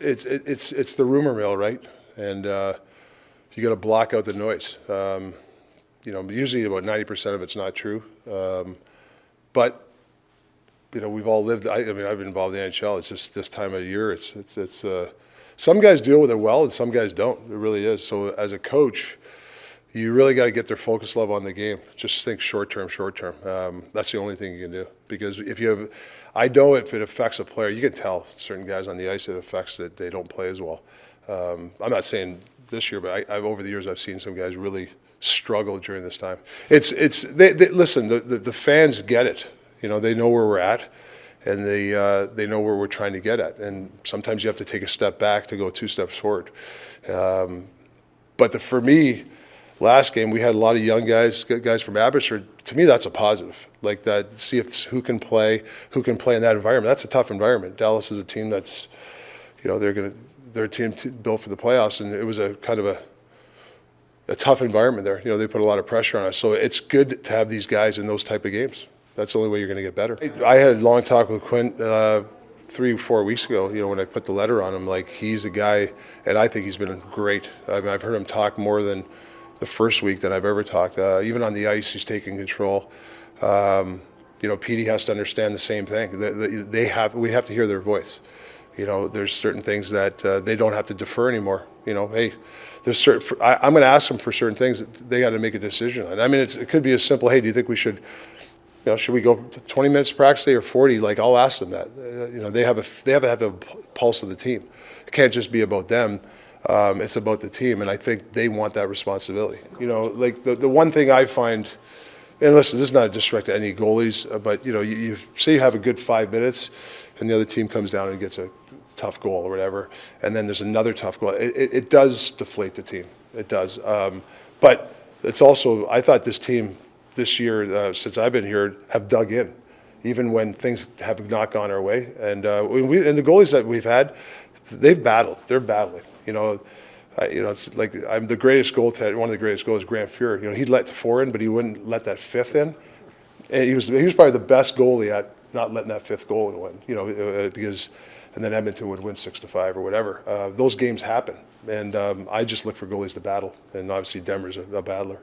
it's the rumor mill, right? And you got to block out the noise. Usually about 90% of it's not true. But we've all lived. I mean, I've been involved in the NHL. It's just this time of year. It's some guys deal with it well, and some guys don't. It really is. So as a coach, you really got to get their focus level on the game. Just think short term. That's the only thing you can do. Because I know if it affects a player, you can tell certain guys on the ice it affects that they don't play as well. I'm not saying this year, but over the years I've seen some guys really struggle during this time. Listen, the fans get it. They know where we're at, and they know where we're trying to get at. And sometimes you have to take a step back to go 2 steps forward. But for me, last game we had a lot of young guys from Abbotsford. To me, that's a positive. Like that, see who can play in that environment. That's a tough environment. Dallas is a team that's, they're a team built for the playoffs, and it was a kind of a tough environment there. They put a lot of pressure on us. So it's good to have these guys in those type of games. That's the only way you're going to get better. I had a long talk with Quint 3-4 weeks ago, when I put the letter on him. Like, he's a guy, and I think he's been great. I mean, I've heard him talk more than the first week than I've ever talked. Even on the ice, he's taking control. Petey has to understand the same thing. We have to hear their voice. There's certain things that they don't have to defer anymore. Hey, there's certain. I'm going to ask them for certain things. They got to make a decision. And I mean, it could be as simple. Hey, do you think we should? Should we go 20 minutes practice day or 40? Like, I'll ask them that. They have to have a pulse of the team. It can't just be about them. It's about the team, and I think they want that responsibility. Like the one thing I find, and listen, this is not a disrespect to any goalies, but you say you have a good 5 minutes, and the other team comes down and gets a tough goal or whatever, and then there's another tough goal. It does deflate the team. It does. But it's also, I thought this team this year, since I've been here, have dug in, even when things have not gone our way. And and the goalies that we've had, they've battled. They're battling. It's like I'm the greatest goaltender. One of the greatest goalies, Grant Fuhr. He'd let 4 in, but he wouldn't let that 5th in. And he was probably the best goalie at not letting that 5th goal in. Because, and then Edmonton would win 6-5 or whatever. Those games happen, and I just look for goalies to battle. And obviously, Denver's a battler.